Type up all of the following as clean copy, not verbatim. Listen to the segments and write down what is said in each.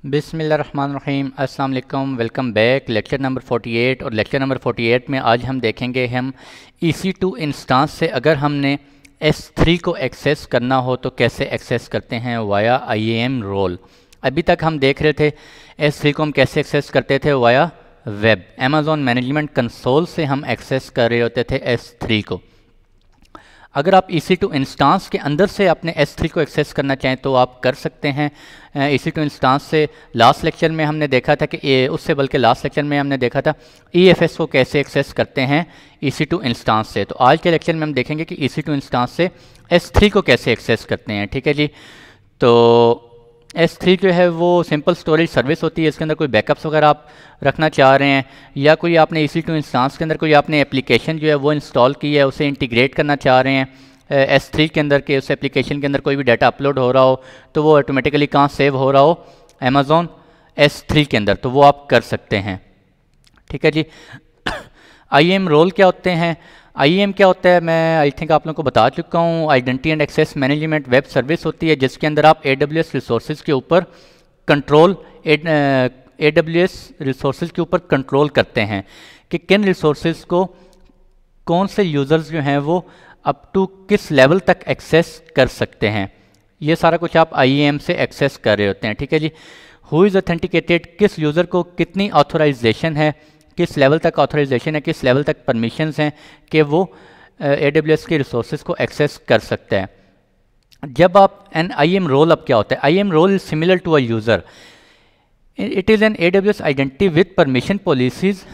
बिस्मिल्लाहिर्रहमानिर्रहीम। अस्सलाम वालेकुम। Welcome back. लेक्चर नंबर 48 और लेक्चर नंबर 48 में आज हम देखेंगे हम EC2 इंस्टांस से अगर हमने S3 को एक्सेस करना हो तो कैसे एक्सेस करते हैं वाया IAM रोल। अभी तक हम देख रहे थे S3 को हम कैसे एक्सेस करते थे via web. Amazon management console से हम एक्सेस कर रहे होते थे S3 को। अगर आप EC2 इंस्टांस के अंदर से अपने S3 को एक्सेस करना चाहें तो आप कर सकते हैं। EC2 इंस्टांस से लास्ट लेक्चर में हमने देखा था कि उससे बल्कि लास्ट लेक्चर में हमने देखा था EFS को कैसे एक्सेस करते हैं EC2 इंस्टांस से। तो आज के लेक्चर में हम देखेंगे कि EC2 इंस्टांस से S3 को कैसे एक्सेस करते हैं। ठीक है जी। तो S3 जो है वो सिंपल स्टोरेज सर्विस होती है। इसके अंदर कोई बैकअप्स वगैरह आप रखना चाह रहे हैं या कोई आपने EC2 इंस्टांस के अंदर कोई आपने एप्लीकेशन जो है वो इंस्टॉल की है, उसे इंटीग्रेट करना चाह रहे हैं S3 के अंदर के उस एप्लीकेशन के अंदर कोई भी डाटा अपलोड हो रहा हो तो वो ऑटोमेटिकली कहाँ सेव हो रहा हो, अमेज़ॉन S3 के अंदर, तो वो आप कर सकते हैं। ठीक है जी। IAM रोल क्या होते हैं, IAM क्या होता है, मैं आई थिंक आप लोगों को बता चुका हूँ। Identity and access management web service होती है जिसके अंदर आप AWS रिसोर्सेज के ऊपर कंट्रोल AWS रिसोर्सेज के ऊपर कंट्रोल करते हैं कि किन रिसोर्सेज को कौन से यूज़र्स जो हैं वो अप टू किस लेवल तक एक्सेस कर सकते हैं। ये सारा कुछ आप IAM से एक्सेस कर रहे होते हैं। ठीक है जी। हु इज़ ऑथेंटिकेटेड, किस यूज़र को कितनी ऑथराइजेशन है, किस लेवल तक ऑथराइजेशन है, किस लेवल तक परमिशंस हैं कि वो AWS के रिसोर्सेज को एक्सेस कर सकता है। जब आप एन IAM रोल, अब क्या होता है, IAM role is similar to a user. It is an AWS identity with permission policies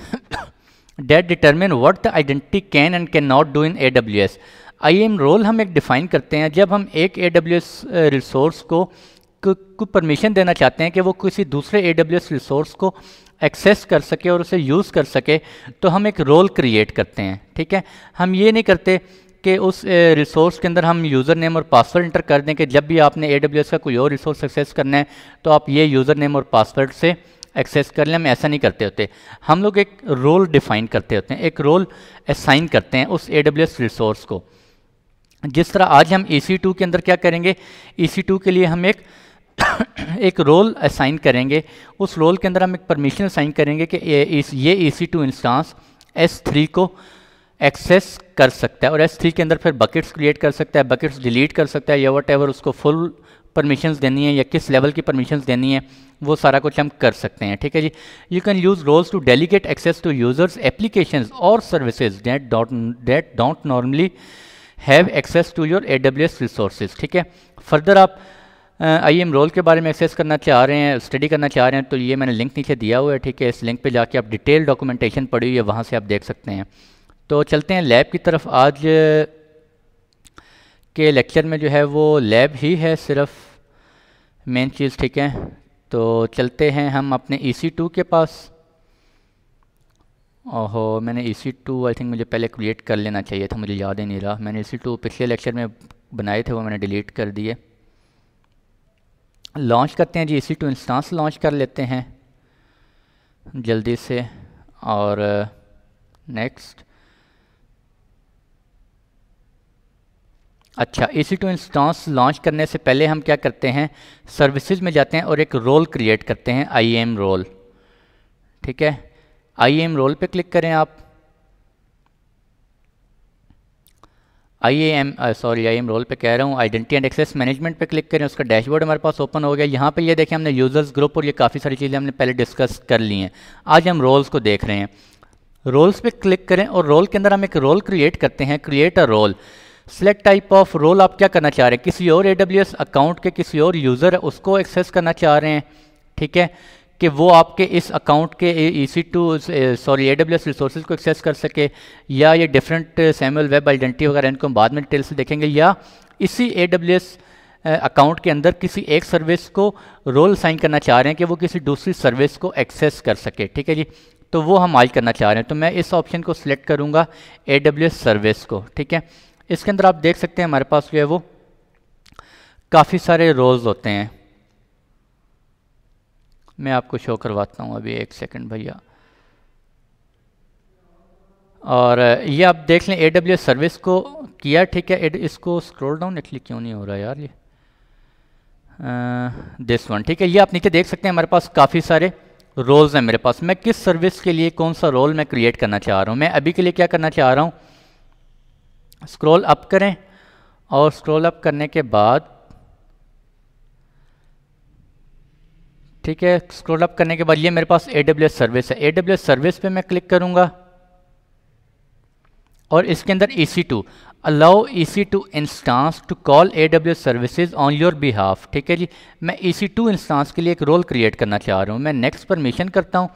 that determine what the identity can and cannot do in AWS। IAM role हम एक define करते हैं जब हम एक AWS रिसोर्स को permission देना चाहते हैं कि वो किसी दूसरे AWS रिसोर्स को एक्सेस कर सके और उसे यूज़ कर सके, तो हम एक रोल क्रिएट करते हैं। ठीक है। हम ये नहीं करते कि उस रिसोर्स के अंदर हम यूज़र नेम और पासवर्ड इंटर कर दें कि जब भी आपने AWS का कोई और रिसोर्स एक्सेस करना है तो आप ये यूज़र नेम और पासवर्ड से एक्सेस कर लें। हम ऐसा नहीं करते होते। हम लोग एक रोल डिफ़ाइन करते होते हैं, एक रोल असाइन करते हैं उस AWS रिसोर्स को। जिस तरह आज हम EC2 के अंदर क्या करेंगे, EC2 के लिए हम एक रोल असाइन करेंगे। उस रोल के अंदर हम एक परमिशन असाइन करेंगे कि ये EC2 इंस्टांस S3 को एक्सेस कर सकता है और S3 के अंदर फिर बकेट्स क्रिएट कर सकता है, बकेट्स डिलीट कर सकता है या वट उसको फुल परमिशंस देनी है या किस लेवल की परमिशंस देनी है, वो सारा कुछ हम कर सकते हैं। ठीक है जी। You can use roles to delegate access to users applications और services that don't normally have access to your AWS resources. ठीक है। फर्दर आप IAM रोल के बारे में एक्सेस करना चाह रहे हैं, स्टडी करना चाह रहे हैं, तो ये मैंने लिंक नीचे दिया हुआ है। ठीक है। इस लिंक पे जाके आप डिटेल डॉक्यूमेंटेशन पढ़ी हुई है, वहाँ से आप देख सकते हैं। तो चलते हैं लैब की तरफ। आज के लेक्चर में जो है वो लैब ही है सिर्फ मेन चीज़। ठीक है। तो चलते हैं हम अपने EC2 के पास। ओहो, मैंने EC2 आई थिंक मुझे पहले क्रिएट कर लेना चाहिए था, मुझे याद ही नहीं रहा। मैंने EC2 पिछले लेक्चर में बनाए थे, वो मैंने डिलीट कर दिए। लॉन्च करते हैं जी, EC2 इंस्टांस लॉन्च कर लेते हैं जल्दी से। और नेक्स्ट। अच्छा, EC2 इंस्टांस लॉन्च करने से पहले हम क्या करते हैं, सर्विसेज में जाते हैं और एक रोल क्रिएट करते हैं, IAM रोल। ठीक है। IAM रोल पे क्लिक करें आप। IAM रोल पे कह रहा हूँ, आइडेंटिटी एंड एक्सेस मैनेजमेंट पे क्लिक करें। उसका डैशबोर्ड हमारे पास ओपन हो गया। यहाँ पे ये देखें हमने यूजर्स ग्रुप और ये काफ़ी सारी चीज़ें हमने पहले डिस्कस कर ली हैं। आज हम रोल्स को देख रहे हैं। रोल्स पे क्लिक करें और रोल के अंदर हम एक रोल क्रिएट करते हैं, create a role. Select type of role आप क्या करना चाह रहे हैं, किसी और AWS अकाउंट के किसी और यूज़र है उसको एक्सेस करना चाह रहे हैं। ठीक है। कि वो आपके इस अकाउंट के AWS रिसोर्सेज को एक्सेस कर सके, या ये डिफरेंट सैमुअल वेब आइडेंटिटी वगैरह इनको हम बाद में डिटेल से देखेंगे, या इसी AWS अकाउंट के अंदर किसी एक सर्विस को रोल साइन करना चाह रहे हैं कि वो किसी दूसरी सर्विस को एक्सेस कर सके। ठीक है जी। तो वो हम आज करना चाह रहे हैं। तो मैं इस ऑप्शन को सिलेक्ट करूँगा, AWS सर्विस को। ठीक है। इसके अंदर आप देख सकते हैं हमारे पास जो है वो काफ़ी सारे रोल्स होते हैं। मैं आपको शो करवाता हूँ अभी, एक सेकंड भैया। और ये आप देख लें AWS सर्विस को किया। ठीक है। इसको स्क्रॉल डाउन एक्चुअली क्यों नहीं हो रहा यार, ये दिस वन, ठीक है। ये आप नीचे देख सकते हैं हमारे पास काफ़ी सारे रोल्स हैं मेरे पास। मैं किस सर्विस के लिए कौन सा रोल मैं क्रिएट करना चाह रहा हूँ, मैं अभी के लिए क्या करना चाह रहा हूँ, स्क्रॉल अप करें और स्क्रॉल अप करने के बाद, ठीक है, स्क्रॉल अप करने के बाद ये मेरे पास AWS सर्विस है। AWS सर्विस पे मैं क्लिक करूँगा और इसके अंदर EC2 allow EC2 instance to call AWS services on your behalf, ठीक है जी। मैं EC2 इंस्टांस के लिए एक रोल क्रिएट करना चाह रहा हूँ। मैं नेक्स्ट परमिशन करता हूँ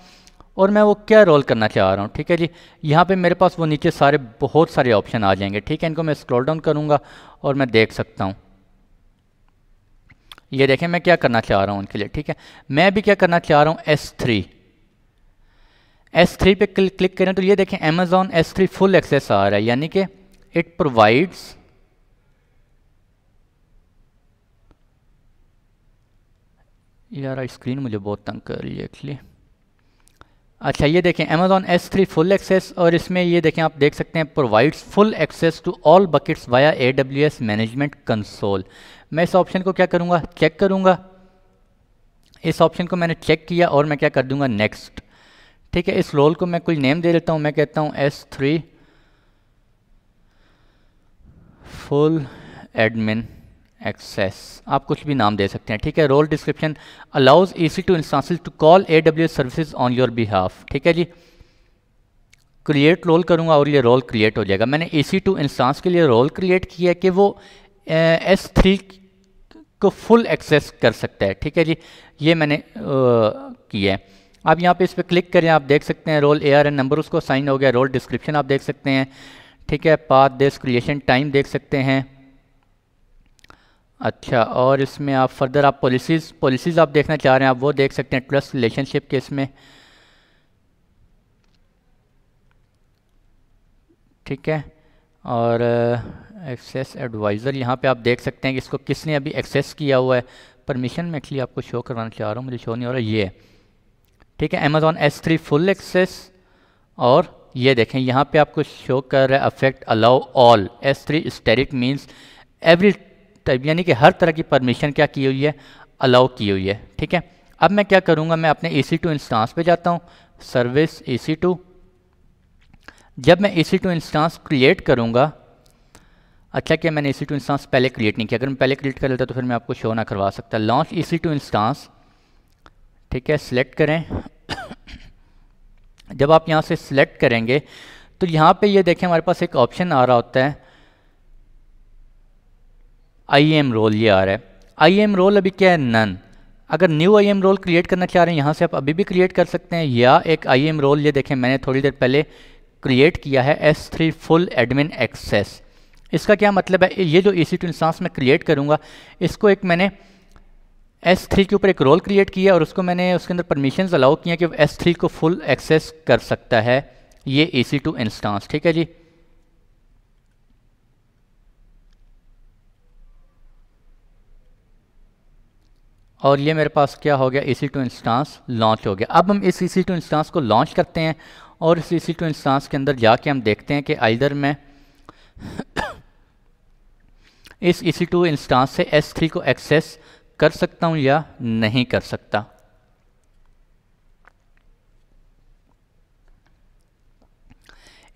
और मैं वो क्या रोल करना चाह रहा हूँ, ठीक है जी। यहाँ पे मेरे पास वो नीचे सारे बहुत सारे ऑप्शन आ जाएंगे, ठीक है। इनको मैं स्क्रॉल डाउन करूँगा और मैं देख सकता हूँ, ये देखें मैं क्या करना चाह रहा हूँ उनके लिए, ठीक है। मैं भी क्या करना चाह रहा हूँ, S3 पे क्लिक करें तो ये देखें Amazon S3 फुल एक्सेस आ रहा है, यानी कि इट प्रोवाइड्स, यार स्क्रीन मुझे बहुत तंग कर रही है एक्चुअली। अच्छा ये देखें Amazon S3 फुल एक्सेस, और इसमें ये देखें आप देख सकते हैं provides full access to all buckets via AWS management console. मैं इस ऑप्शन को क्या करूँगा, चेक करूँगा। इस ऑप्शन को मैंने चेक किया और मैं क्या कर दूँगा, नेक्स्ट, ठीक है। इस रोल को मैं कोई नेम दे देता हूँ, मैं कहता हूँ S3 फुल एडमिन एक्सेस, आप कुछ भी नाम दे सकते हैं, ठीक है। Role description allows EC2 instances to call AWS services on your behalf, ठीक है जी। क्रिएट रोल करूँगा और ये रोल क्रिएट हो जाएगा। मैंने EC2 इंस्टांस के लिए रोल क्रिएट किया है कि वो S3 को फुल एक्सेस कर सकता है, ठीक है जी। ये मैंने किया है। आप यहाँ पे इस पर क्लिक करें, आप देख सकते हैं रोल ARN नंबर उसको साइन हो गया। रोल डिस्क्रिप्शन आप देख सकते हैं, ठीक है। पाथ दिस क्रिएशन टाइम देख सकते हैं। अच्छा, और इसमें आप फर्दर आप पॉलिसीज़ आप देखना चाह रहे हैं, आप वो देख सकते हैं ट्रस्ट रिलेशनशिप के इसमें, ठीक है। और एक्सेस एडवाइज़र यहाँ पे आप देख सकते हैं कि इसको किसने अभी एक्सेस किया हुआ है। परमिशन में एक्चुअली आपको शो करवाना चाह रहा हूँ, मुझे शो नहीं हो रहा, ये है, ठीक है। Amazon S3 फुल एक्सेस, और ये देखें यहाँ पे आपको शो कर रहा है effect allow all S3 asterisk means every type, यानी कि हर तरह की परमिशन क्या की हुई है, अलाउ की हुई है, ठीक है। अब मैं क्या करूँगा, मैं अपने EC2 इंस्टांस पे जाता हूँ, सर्विस EC2। जब मैं EC2 इंस्टांस क्रिएट करूँगा, अच्छा कि मैंने EC2 इंस्टांस पहले क्रिएट नहीं किया, अगर मैं पहले क्रिएट कर लेता तो फिर मैं आपको शो ना करवा सकता। लॉन्च EC2 इंस्टांस, ठीक है, सिलेक्ट करें। जब आप यहाँ से सिलेक्ट करेंगे तो यहाँ पे ये देखें हमारे पास एक ऑप्शन आ रहा होता है IAM रोल, ये आ रहा है IAM रोल। अभी क्या है, नन। अगर न्यू IAM रोल क्रिएट करना चाह रहे हैं यहाँ से आप अभी भी क्रिएट कर सकते हैं, या एक IAM रोल ये देखें मैंने थोड़ी देर पहले क्रिएट किया है S3 फुल एडमिन एक्सेस। इसका क्या मतलब है, ये जो EC2 इंस्टांस में क्रिएट करूँगा इसको एक मैंने S3 के ऊपर एक रोल क्रिएट किया और उसको मैंने उसके अंदर परमिशंस अलाउ किया कि S3 को फुल एक्सेस कर सकता है ये EC2 इंस्टांस, ठीक है जी। और ये मेरे पास क्या हो गया, EC2 इंस्टांस लॉन्च हो गया। अब हम इस EC2 इंस्टांस को लॉन्च करते हैं और इस EC2 इंस्टांस के अंदर जाके हम देखते हैं कि आइदर मैं इस EC2 इंस्टांस से S3 को एक्सेस कर सकता हूं या नहीं कर सकता।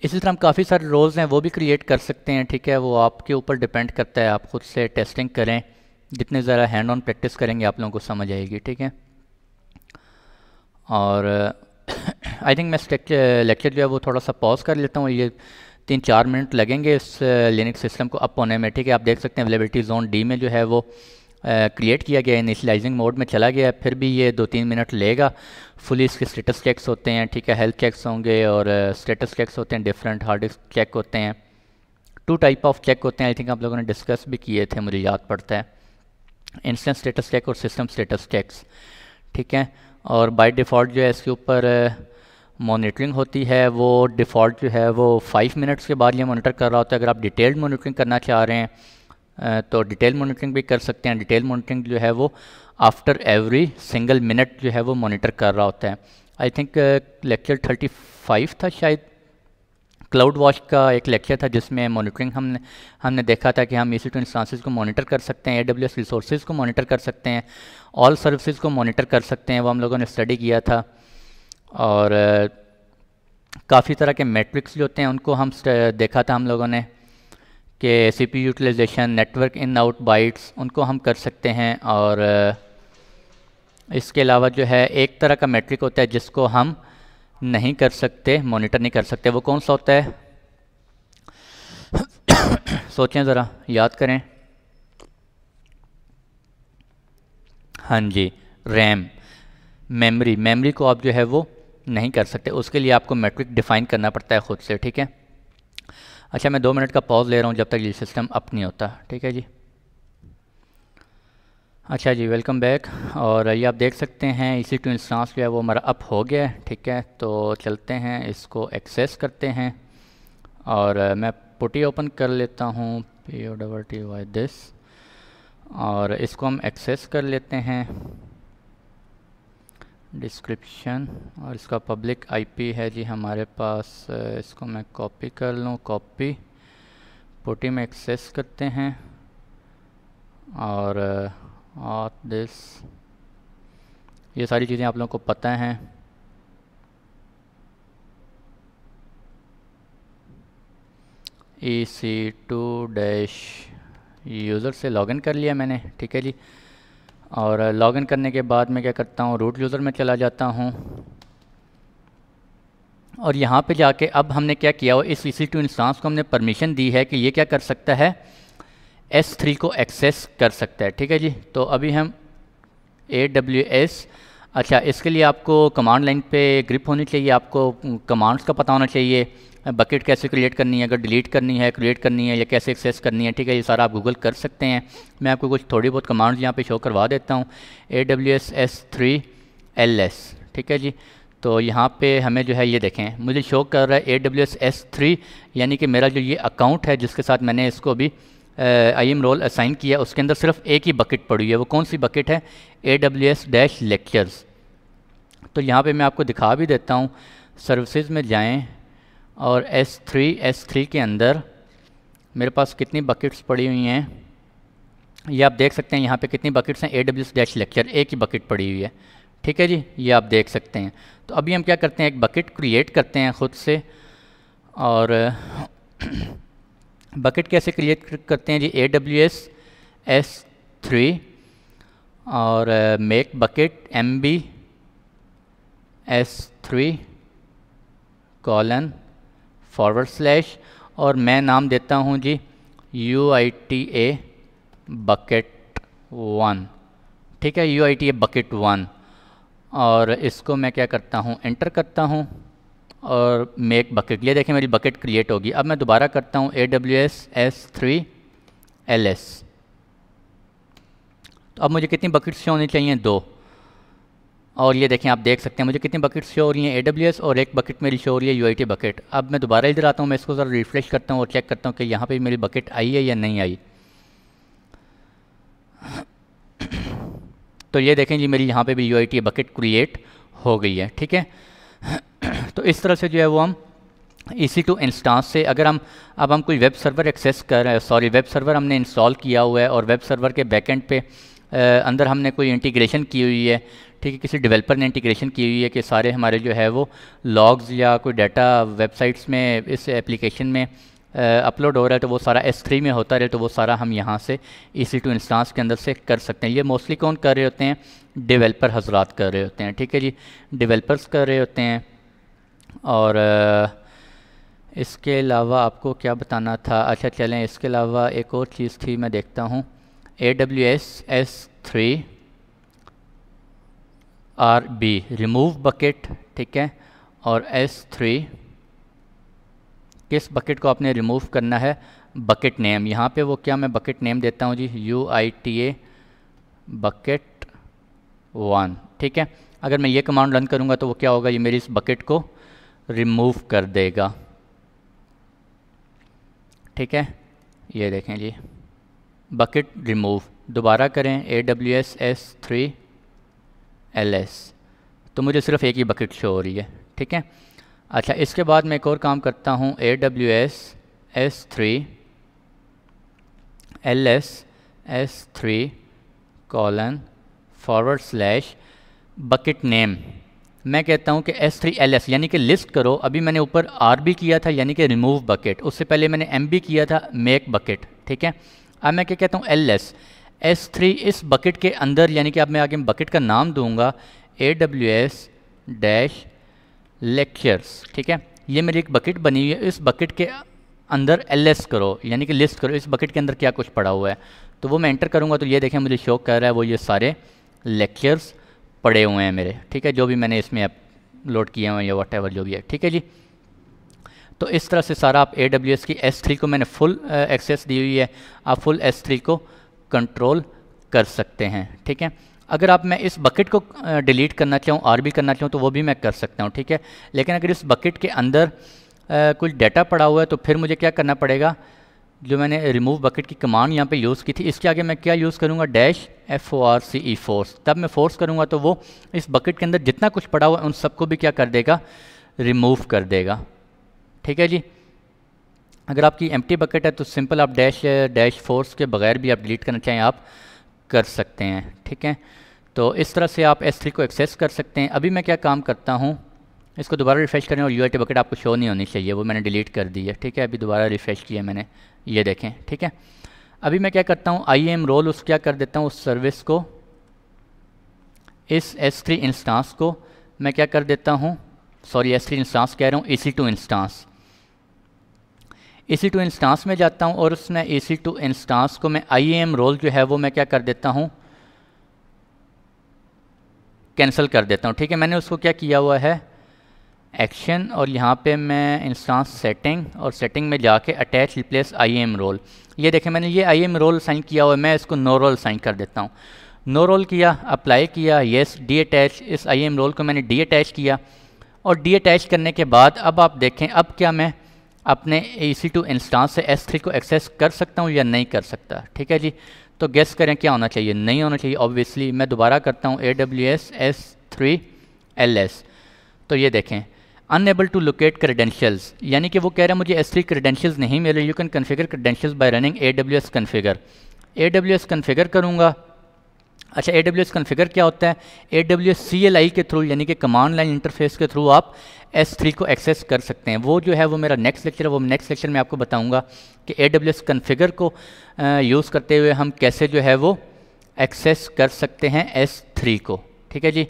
इसी तरह हम काफ़ी सारे रोल्स हैं वो भी क्रिएट कर सकते हैं, ठीक है। वो आपके ऊपर डिपेंड करता है, आप खुद से टेस्टिंग करें, जितने ज़रा हैंड ऑन प्रैक्टिस करेंगे आप लोगों को समझ आएगी, ठीक है। और आई थिंक मैं लेक्चर जो है वो थोड़ा सा पॉज कर लेता हूँ, ये 3-4 मिनट लगेंगे इस लिनक्स सिस्टम को अप होने में, ठीक है। आप देख सकते हैं अवेलेबिलिटी जोन डी में जो है वो क्रिएट किया गया है, इनिशियलाइजिंग मोड में चला गया है, फिर भी ये 2-3 मिनट लेगा। फुली इसके स्टेटस चेक्स होते हैं, ठीक है, हेल्थ चेक्स होंगे और स्टेटस चेक्स होते हैं, डिफरेंट हार्ड डिस्क चेक होते हैं। 2 टाइप ऑफ चेक होते हैं, आई थिंक आप लोगों ने डिस्कस भी किए थे, मुझे याद पड़ता है, इंस्टेंट स्टेटस चेक और सिस्टम स्टेटस चेक्स, ठीक है। और बाय डिफ़ॉल्ट जो है इसके ऊपर मॉनिटरिंग होती है, वो डिफ़ॉल्ट जो है वो 5 मिनट्स के बाद ये मॉनिटर कर रहा होता है। अगर आप डिटेल्ड मॉनिटरिंग करना चाह रहे हैं तो डिटेल मॉनिटरिंग भी कर सकते हैं। डिटेल मॉनिटरिंग जो है वो आफ्टर एवरी सिंगल मिनट जो है वो मॉनिटर कर रहा होता है। आई थिंक लेक्चर 35 था शायद, क्लाउड वॉच का एक लेक्चर था जिसमें मॉनिटरिंग हमने देखा था कि हम EC2 इंस्टांसेस को मॉनिटर कर सकते हैं, AWS रिसोर्सेज को मॉनिटर कर सकते हैं, ऑल सर्विसेज को मॉनिटर कर सकते हैं, वो हम लोगों ने स्टडी किया था। और काफ़ी तरह के मैट्रिक्स जो होते हैं उनको हम देखा था हम लोगों ने कि CPU utilization, network in out bytes, उनको हम कर सकते हैं। और इसके अलावा जो है एक तरह का मैट्रिक होता है जिसको हम नहीं कर सकते, मॉनिटर नहीं कर सकते, वो कौन सा होता है? सोचें ज़रा, याद करें। हाँ जी, रैम, मेमोरी को आप जो है वो नहीं कर सकते, उसके लिए आपको मैट्रिक डिफ़ाइन करना पड़ता है ख़ुद से, ठीक है। अच्छा, मैं 2 मिनट का पॉज ले रहा हूँ जब तक ये सिस्टम अप नहीं होता, ठीक है जी। अच्छा जी, वेलकम बैक। और ये आप देख सकते हैं EC2 इंस्टांस जो है वो हमारा अप हो गया है, ठीक है। तो चलते हैं, इसको एक्सेस करते हैं। और मैं पुटी ओपन कर लेता हूँ, POTTY दिस, और इसको हम एक्सेस कर लेते हैं। डिस्क्रिप्शन, और इसका पब्लिक IP है जी हमारे पास। इसको मैं कॉपी कर लूँ, कॉपी, पुटी में एक्सेस करते हैं। और दिस, ये सारी चीज़ें आप लोगों को पता हैं। EC2 डैश यूज़र से लॉगिन कर लिया मैंने, ठीक है जी। और लॉगिन करने के बाद मैं क्या करता हूँ, रूट यूज़र में चला जाता हूँ। और यहाँ पे जाके अब हमने क्या किया हो, इस EC2 इंस्टांस को हमने परमिशन दी है कि ये क्या कर सकता है, S3 को एक्सेस कर सकता है, ठीक है जी। तो अभी हम AWS, अच्छा इसके लिए आपको कमांड लाइन पे ग्रिप होनी चाहिए, आपको कमांड्स का पता होना चाहिए, बकेट कैसे क्रिएट करनी है, अगर डिलीट करनी है, क्रिएट करनी है, या कैसे एक्सेस करनी है, ठीक है। ये सारा आप गूगल कर सकते हैं। मैं आपको कुछ थोड़ी बहुत कमांड्स यहाँ पे शो करवा देता हूँ। AWS S3 LS, ठीक है जी। तो यहाँ पे हमें जो है ये देखें, मुझे शो कर रहा है AWS S3, यानी कि मेरा जो ये अकाउंट है जिसके साथ मैंने इसको भी IAM रोल असाइन किया, उसके अंदर सिर्फ एक ही बकेट पड़ी हुई है। वो कौन सी बकेट है? AWS-lectures। तो यहाँ पे मैं आपको दिखा भी देता हूँ। सर्विसेज में जाएं और S3 के अंदर मेरे पास कितनी बकेट्स पड़ी हुई हैं, ये आप देख सकते हैं। यहाँ पे कितनी बकेट्स हैं? AWS-lecture, एक ही बकेट पड़ी हुई है, ठीक है जी, ये आप देख सकते हैं। तो अभी हम क्या करते हैं, एक बकेट क्रिएट करते हैं ख़ुद से। और बकेट कैसे क्रिएट करते हैं जी? AWS S3 और मेक बकेट MB S3 :/ और मैं नाम देता हूँ जी UITA बकेट 1, ठीक है, UITA बकेट 1। और इसको मैं क्या करता हूँ, एंटर करता हूँ और मेक बकेट, ये देखें मेरी बकेट क्रिएट होगी। अब मैं दोबारा करता हूँ AWS S3 LS। तो अब मुझे कितनी बकेट्स शो होनी चाहिए? 2। और ये देखें, आप देख सकते हैं मुझे कितनी बकेट्स शो हो रही हैं, AWS, और एक बकेट मेरी शो हो रही है UIT बकेट। अब मैं दोबारा इधर आता हूँ, मैं इसको ज़रा रिफ्रेश करता हूँ और चेक करता हूँ कि यहाँ पे मेरी बकेट आई है या नहीं आई। तो ये देखें जी, मेरी यहाँ पे भी UIT बकेट क्रिएट हो गई है, ठीक है। तो इस तरह से जो है वो हम EC2 इंस्टांस से, अगर हम कोई वेब सर्वर एक्सेस कर रहे हैं, सॉरी वेब सर्वर हमने इंस्टॉल किया हुआ है और वेब सर्वर के बैकएंड पे अंदर हमने कोई इंटीग्रेशन की हुई है, ठीक है, किसी डेवलपर ने इंटीग्रेशन की हुई है कि सारे हमारे जो है वो लॉग्स या कोई डाटा वेबसाइट्स में इस एप्लीकेशन में अपलोड हो रहा है, तो वो सारा S3 में होता रहे, तो वो सारा हम यहाँ से EC2 इंस्टांस के अंदर से कर सकते हैं। ये मोस्टली कौन कर रहे होते हैं? डेवलपर हजरात कर रहे होते हैं, ठीक है जी, डेवलपर्स कर रहे होते हैं। और इसके अलावा आपको क्या बताना था? अच्छा चलें, इसके अलावा एक और चीज़ थी, मैं देखता हूँ। AWS S3 RB remove bucket, ठीक है। और S3 किस बकेट को आपने रिमूव करना है? बकेट नेम, यहाँ पे वो क्या, मैं बकेट नेम देता हूँ जी UITA बकेट 1, ठीक है। अगर मैं ये कमांड रन करूँगा तो वो क्या होगा, ये मेरी इस बकेट को रिमूव कर देगा, ठीक है। ये देखें जी, बकेट रिमूव। दोबारा करें AWS S3 LS, तो मुझे सिर्फ एक ही बकेट शो हो रही है, ठीक है। अच्छा, इसके बाद मैं एक और काम करता हूँ, AWS S3 ls S3 :/ bucket name. मैं कहता हूँ कि S3 ls यानी कि लिस्ट करो। अभी मैंने ऊपर RB किया था यानी कि रिमूव बकेट, उससे पहले मैंने MB किया था मेक बकेट, ठीक है। अब मैं क्या कहता हूँ, ls S3 इस बकेट के अंदर, यानी कि अब मैं आगे बकेट का नाम दूंगा AWS -lectures, ठीक है। ये मेरी एक बकेट बनी हुई है, इस बकेट के अंदर ls करो यानी कि लिस्ट करो इस बकेट के अंदर क्या कुछ पड़ा हुआ है। तो वो मैं एंटर करूँगा तो ये देखें मुझे शो कर रहा है वो ये सारे लेक्चर्स पड़े हुए हैं मेरे, ठीक है, जो भी मैंने इसमें अपलोड किए हुए हैं या व्हाटएवर जो भी है, ठीक है जी। तो इस तरह से सारा आप AWS की S3 को मैंने फुल एक्सेस दी हुई है, आप फुल S3 को कंट्रोल कर सकते हैं, ठीक है। अगर आप मैं इस बकेट को डिलीट करना चाहूँ, RB करना चाहूँ तो वो भी मैं कर सकता हूँ, ठीक है। लेकिन अगर इस बकेट के अंदर कुछ डाटा पड़ा हुआ है तो फिर मुझे क्या करना पड़ेगा, जो मैंने रिमूव बकेट की कमांड यहाँ पे यूज़ की थी, इसके आगे मैं क्या यूज़ करूँगा, -force फोर्स। तब मैं फोर्स करूँगा तो वो इस बकेट के अंदर जितना कुछ पड़ा हुआ है उन सबको भी क्या कर देगा, रिमूव कर देगा, ठीक है जी। अगर आपकी एम्प्टी बकेट है तो सिंपल आप -फोर्स के बगैर भी आप डिलीट करना चाहें आप कर सकते हैं, ठीक है। तो इस तरह से आप S3 को एक्सेस कर सकते हैं। अभी मैं क्या काम करता हूँ, इसको दोबारा रिफ्रेश करें और UIT बकेट आपको शो नहीं होनी चाहिए, वो मैंने डिलीट कर दी है, ठीक है। अभी दोबारा रिफ्रेश किया मैंने, ये देखें, ठीक है। अभी मैं क्या करता हूँ, IAM रोल उस क्या कर देता हूँ, उस सर्विस को, इस S3 इंस्टांस को मैं क्या कर देता हूँ, सॉरी S3 इंस्टांस कह रहा हूँ, EC2 इंस्टांस। EC2 इंस्टांस में जाता हूँ और उसमें EC2 इंस्टांस को मैं IAM रोल जो है वो मैं क्या कर देता हूँ, कैंसिल कर देता हूँ, ठीक है। मैंने उसको क्या किया हुआ है, एक्शन, और यहाँ पे मैं इंस्टांस सेटिंग, और सेटिंग में जाके अटैच रिप्लेस IAM रोल। ये देखें मैंने ये IAM रोल साइन किया हुआ है, मैं इसको नो रोल साइन कर देता हूँ। नो रोल किया, अप्लाई किया, येस, डी अटैच, इस IAM रोल को मैंने डी अटैच किया। और डी अटैच करने के बाद अब आप देखें अब क्या मैं अपने EC2 इंस्टांस से S3 को एक्सेस कर सकता हूँ या नहीं कर सकता, ठीक है जी। तो गेस करें क्या होना चाहिए, नहीं होना चाहिए ऑब्वियसली। मैं दोबारा करता हूँ AWS S3 ls, तो ये देखें अनएबल टू लोकेट क्रेडेंशियल्स, यानी कि वो कह रहा है मुझे S3 क्रेडेंशियल्स नहीं मिले। You can configure credentials bye running AWS configure. AWS configure करूँगा। अच्छा, AWS कन्फिगर क्या होता है, AWS CLI के थ्रू यानी कि कमांड लाइन इंटरफेस के थ्रू आप S3 को एक्सेस कर सकते हैं। वो जो है वो मेरा नेक्स्ट लेक्चर है, वो नेक्स्ट लेक्चर में आपको बताऊंगा कि AWS कन्फिगर को यूज़ करते हुए हम कैसे जो है वो एक्सेस कर सकते हैं S3 को, ठीक है जी।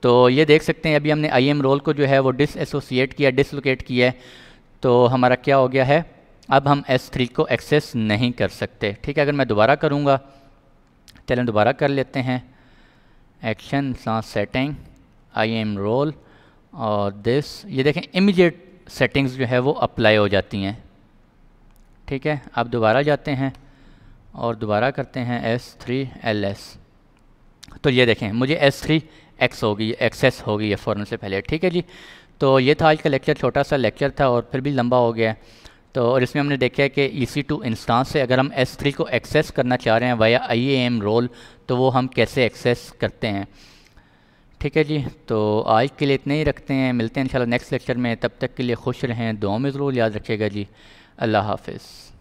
तो ये देख सकते हैं अभी हमने IAM रोल को जो है वो डिसएसोसिएट किया, डिसलोकेट किया है, तो हमारा क्या हो गया है, अब हम S3 को एक्सेस नहीं कर सकते, ठीक है। अगर मैं दोबारा करूँगा, चलें दोबारा कर लेते हैं, एक्शन सेटिंग IAM रोल और दिस, ये देखें इमीडिएट सेटिंग्स जो है वो अप्लाई हो जाती हैं, ठीक है। अब दोबारा जाते हैं और दोबारा करते हैं S3 ls, तो ये देखें मुझे S3 एक्सेस हो गई है फ़ौरन से पहले, ठीक है जी। तो ये था आज का लेक्चर, छोटा सा लेक्चर था और फिर भी लंबा हो गया है। तो और इसमें हमने देखा है कि EC2 इंस्टांस से अगर हम S3 को एक्सेस करना चाह रहे हैं वाया IAM रोल तो वो हम कैसे एक्सेस करते हैं, ठीक है जी। तो आज के लिए इतने ही रखते हैं, मिलते हैं इंशाल्लाह नेक्स्ट लेक्चर में। तब तक के लिए खुश रहें, दुआ में ज़रूर याद रखिएगा जी। अल्लाह हाफ़िज़।